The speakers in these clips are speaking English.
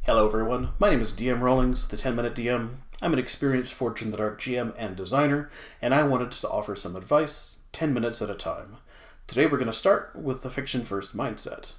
Hello everyone, my name is DM Rawlings, the 10-Minute DM. I'm an experienced Forge in the Dark GM and designer, and I wanted to offer some advice, 10 minutes at a time. Today we're going to start with the Fiction First mindset.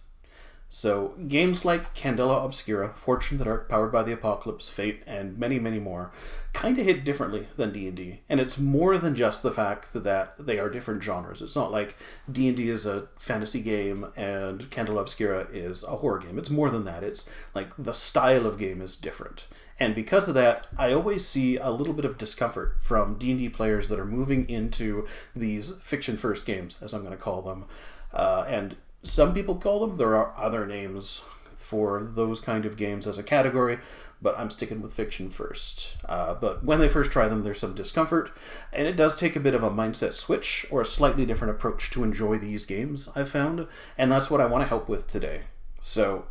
So, games like Candela Obscura, Forge in the Dark, Powered by the Apocalypse, Fate, and many, many more, kind of hit differently than D&D. And it's more than just the fact that they are different genres. It's not like D&D is a fantasy game and Candela Obscura is a horror game. It's more than that. It's like the style of game is different. And because of that, I always see a little bit of discomfort from D&D players that are moving into these fiction-first games, as I'm going to call them. And some people call them, there are other names for those kind of games as a category, but I'm sticking with fiction first. But when they first try them, there's some discomfort, and it does take a bit of a mindset switch or a slightly different approach to enjoy these games, I've found, and that's what I want to help with today. So,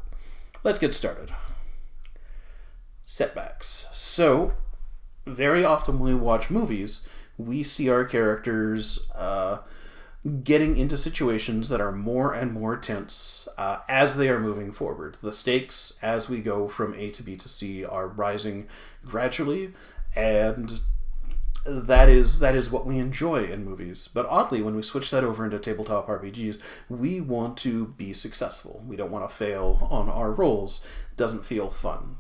let's get started. Setbacks. So, very often when we watch movies, we see our characters getting into situations that are more and more tense as they are moving forward. The stakes as we go from A to B to C are rising gradually, and that is what we enjoy in movies. But oddly, when we switch that over into tabletop RPGs, we want to be successful. We don't want to fail on our rolls. It doesn't feel fun,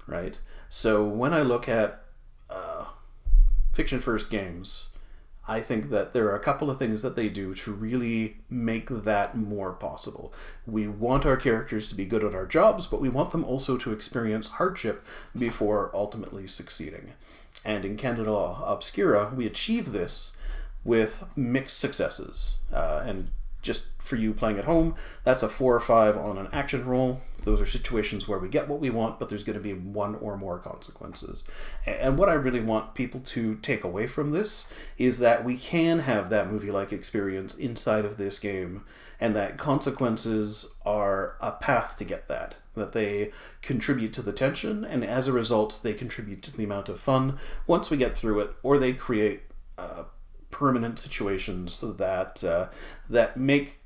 right? So when I look at fiction-first games, I think that there are a couple of things that they do to really make that more possible. We want our characters to be good at our jobs, but we want them also to experience hardship before ultimately succeeding. And in Candela Obscura, we achieve this with mixed successes. And just for you playing at home, that's a 4 or 5 on an action roll. Those are situations where we get what we want, but there's going to be one or more consequences. And what I really want people to take away from this is that we can have that movie-like experience inside of this game, and that consequences are a path to get that. That they contribute to the tension, and as a result, they contribute to the amount of fun once we get through it, or they create permanent situations that make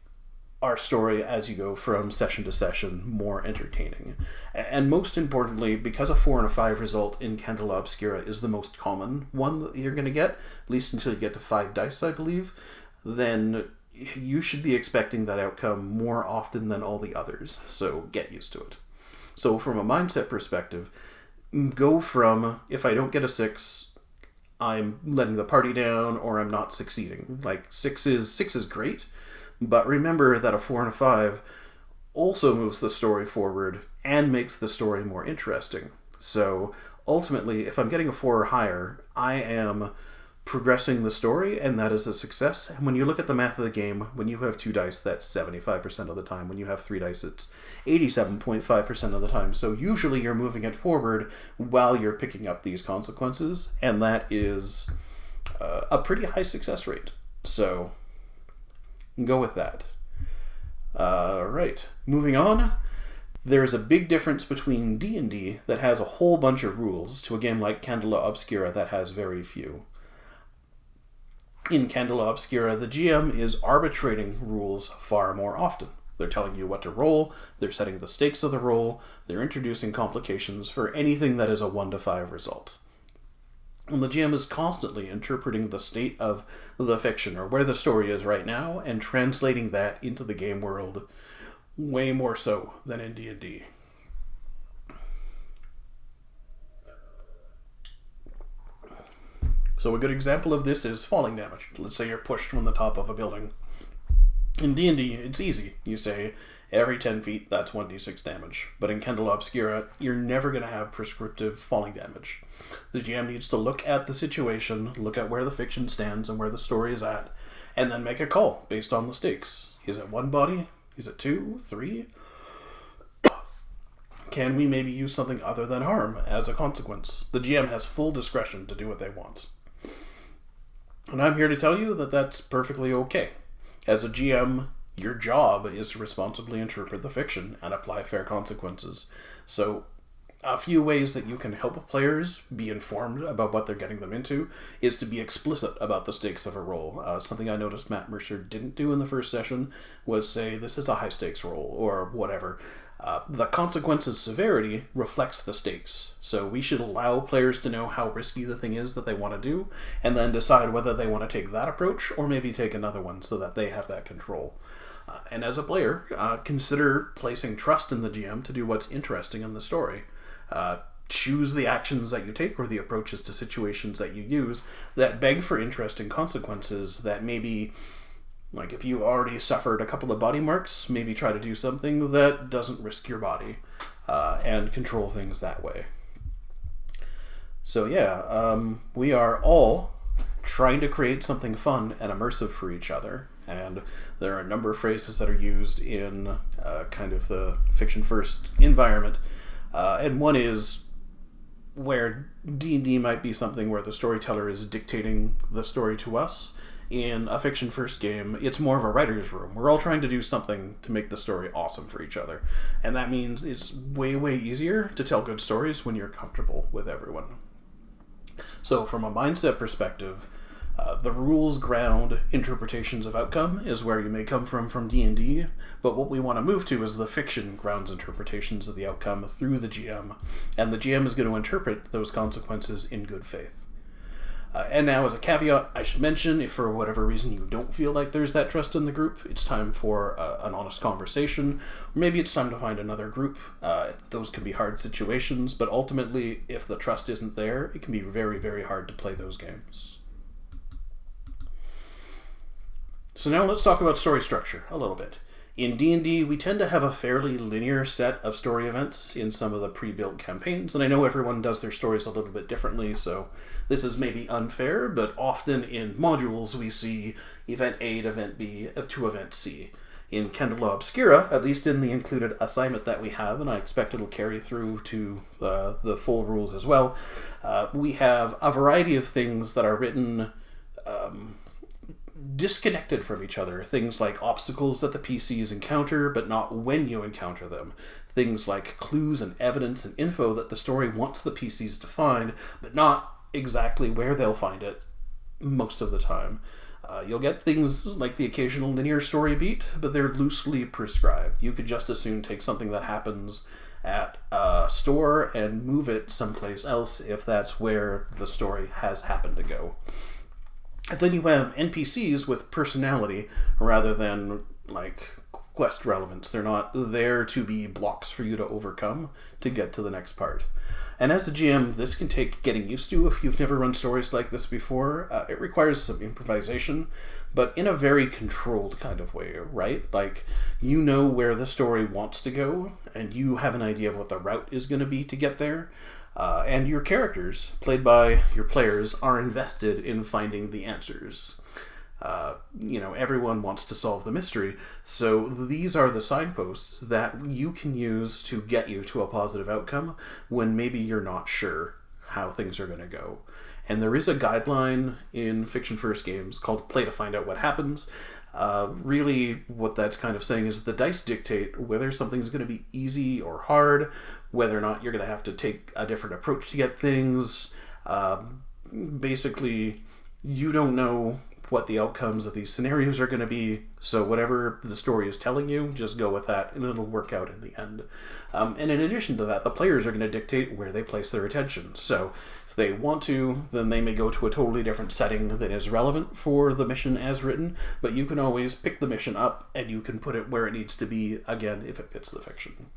our story as you go from session to session more entertaining. And most importantly, because a 4 and a 5 result in Candela Obscura is the most common one that you're going to get, at least until you get to 5 dice, I believe, then you should be expecting that outcome more often than all the others. So get used to it. So from a mindset perspective, go from, if I don't get a 6, I'm letting the party down or I'm not succeeding. Like 6 is great, but remember that a 4 and a 5 also moves the story forward and makes the story more interesting. So ultimately, if I'm getting a 4 or higher, I am progressing the story, and that is a success. And when you look at the math of the game, when you have 2 dice, that's 75% of the time. When you have 3 dice, it's 87.5% of the time. So usually you're moving it forward while you're picking up these consequences, and that is a pretty high success rate. So go with that. Right. Moving on. There's a big difference between D&D that has a whole bunch of rules to a game like Candela Obscura that has very few. In Candela Obscura, the GM is arbitrating rules far more often. They're telling you what to roll, they're setting the stakes of the roll, they're introducing complications for anything that is a 1 to 5 result. And the GM is constantly interpreting the state of the fiction, or where the story is right now, and translating that into the game world way more so than in D&D. So a good example of this is falling damage. Let's say you're pushed from the top of a building. In D&D, it's easy. You say, every 10 feet, that's 1d6 damage. But in Candela Obscura, you're never going to have prescriptive falling damage. The GM needs to look at the situation, look at where the fiction stands and where the story is at, and then make a call based on the stakes. Is it 1 body? Is it 2? 3? Can we maybe use something other than harm as a consequence? The GM has full discretion to do what they want. And I'm here to tell you that that's perfectly okay. As a GM, your job is to responsibly interpret the fiction and apply fair consequences. So, A few ways that you can help players be informed about what they're getting them into is to be explicit about the stakes of a roll. Something I noticed Matt Mercer didn't do in the first session was say, this is a high stakes roll, or whatever. The consequences severity reflects the stakes, so we should allow players to know how risky the thing is that they want to do, and then decide whether they want to take that approach or maybe take another one so that they have that control. And as a player, consider placing trust in the GM to do what's interesting in the story. Choose the actions that you take or the approaches to situations that you use that beg for interesting consequences that maybe, like if you already suffered a couple of body marks, maybe try to do something that doesn't risk your body, and control things that way. So yeah, we are all trying to create something fun and immersive for each other. And there are a number of phrases that are used in kind of the fiction first environment. And one is where D&D might be something where the storyteller is dictating the story to us. In a fiction first game, it's more of a writer's room. We're all trying to do something to make the story awesome for each other. And that means it's way, way easier to tell good stories when you're comfortable with everyone. So from a mindset perspective, the rules ground interpretations of outcome is where you may come from D&D, but what we want to move to is the fiction grounds interpretations of the outcome through the GM, and the GM is going to interpret those consequences in good faith. And now, as a caveat, I should mention, if for whatever reason you don't feel like there's that trust in the group, it's time for an honest conversation, or maybe it's time to find another group. Those can be hard situations, but ultimately, if the trust isn't there, it can be very, very hard to play those games. So now let's talk about story structure a little bit. In D&D, we tend to have a fairly linear set of story events in some of the pre-built campaigns, and I know everyone does their stories a little bit differently, so this is maybe unfair, but often in modules we see Event A to Event B to Event C. In Candela Obscura, at least in the included assignment that we have, and I expect it'll carry through to the full rules as well, we have a variety of things that are written disconnected from each other. Things like obstacles that the PCs encounter, but not when you encounter them. Things like clues and evidence and info that the story wants the PCs to find, but not exactly where they'll find it most of the time. You'll get things like the occasional linear story beat, but they're loosely prescribed. You could just as soon take something that happens at a store and move it someplace else if that's where the story has happened to go. And then you have NPCs with personality rather than, like, quest relevance. They're not there to be blocks for you to overcome to get to the next part. And as a GM, this can take getting used to if you've never run stories like this before. It requires some improvisation, but in a very controlled kind of way, right? Like, you know where the story wants to go, and you have an idea of what the route is going to be to get there. And your characters, played by your players, are invested in finding the answers. Everyone wants to solve the mystery, so these are the signposts that you can use to get you to a positive outcome when maybe you're not sure how things are going to go. And there is a guideline in Fiction First games called Play to Find Out What Happens. Really, what that's kind of saying is that the dice dictate whether something's going to be easy or hard, whether or not you're going to have to take a different approach to get things. Basically, you don't know what the outcomes of these scenarios are going to be, so whatever the story is telling you, just go with that, and it'll work out in the end. And in addition to that, the players are going to dictate where they place their attention. So if they want to, then they may go to a totally different setting that is relevant for the mission as written, but you can always pick the mission up, and you can put it where it needs to be, again, if it fits the fiction.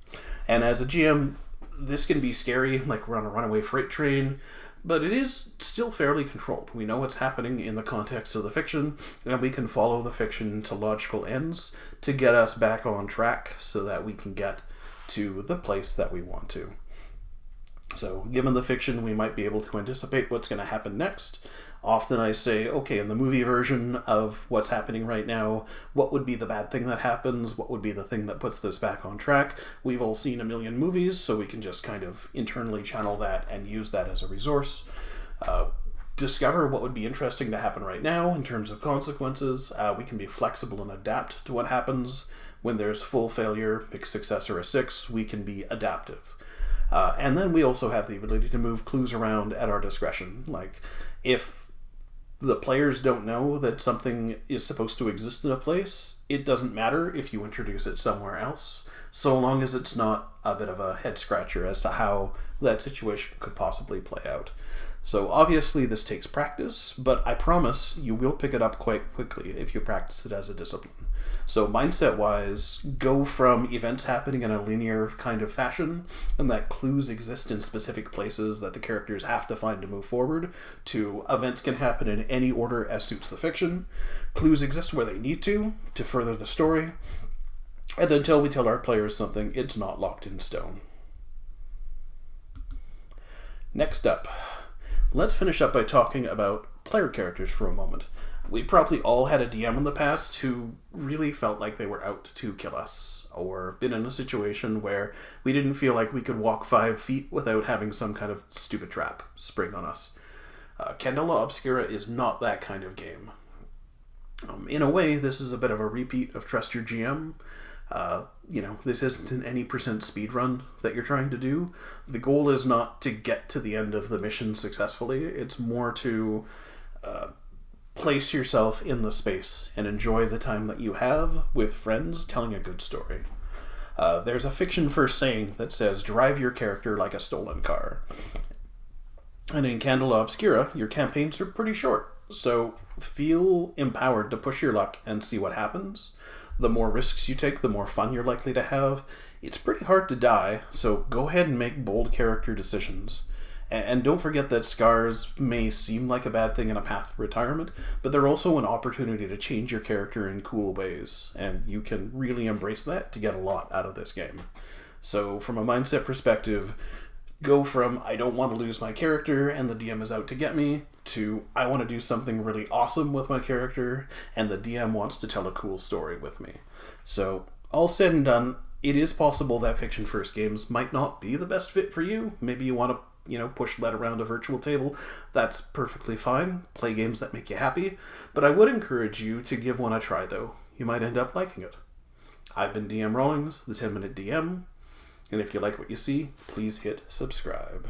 And as a GM, this can be scary, like we're on a runaway freight train, but it is still fairly controlled. We know what's happening in the context of the fiction, and we can follow the fiction to logical ends to get us back on track so that we can get to the place that we want to. So, given the fiction, we might be able to anticipate what's going to happen next. Often I say, okay, in the movie version of what's happening right now, what would be the bad thing that happens? What would be the thing that puts this back on track? We've all seen a million movies, so we can just kind of internally channel that and use that as a resource. Discover what would be interesting to happen right now in terms of consequences. We can be flexible and adapt to what happens. When there's full failure, mixed success, or a 6, we can be adaptive. And then we also have the ability to move clues around at our discretion. Like, if the players don't know that something is supposed to exist in a place, it doesn't matter if you introduce it somewhere else, so long as it's not a bit of a head scratcher as to how that situation could possibly play out. So obviously this takes practice, but I promise you will pick it up quite quickly if you practice it as a discipline. So mindset-wise, go from events happening in a linear kind of fashion, and that clues exist in specific places that the characters have to find to move forward, to events can happen in any order as suits the fiction. Clues exist where they need to further the story, and until we tell our players something, it's not locked in stone. Next up, let's finish up by talking about player characters for a moment. We probably all had a DM in the past who really felt like they were out to kill us, or been in a situation where we didn't feel like we could walk 5 feet without having some kind of stupid trap spring on us. Candela Obscura is not that kind of game. In a way, this is a bit of a repeat of Trust Your GM. This isn't an any percent speed run that you're trying to do. The goal is not to get to the end of the mission successfully. It's more to place yourself in the space and enjoy the time that you have with friends telling a good story. There's a fiction first saying that says, drive your character like a stolen car. And in Candela Obscura, your campaigns are pretty short, so feel empowered to push your luck and see what happens. The more risks you take, the more fun you're likely to have. It's pretty hard to die, so go ahead and make bold character decisions. And don't forget that scars may seem like a bad thing in a path to retirement, but they're also an opportunity to change your character in cool ways, and you can really embrace that to get a lot out of this game. So from a mindset perspective, go from I don't want to lose my character and the DM is out to get me, to I want to do something really awesome with my character and the DM wants to tell a cool story with me. So all said and done, it is possible that fiction first games might not be the best fit for you. Maybe you want to push lead around a virtual table. That's perfectly fine. Play games that make you happy. But I would encourage you to give one a try, though. You might end up liking it. I've been DM Rawlings, the 10-Minute DM. And if you like what you see, please hit subscribe.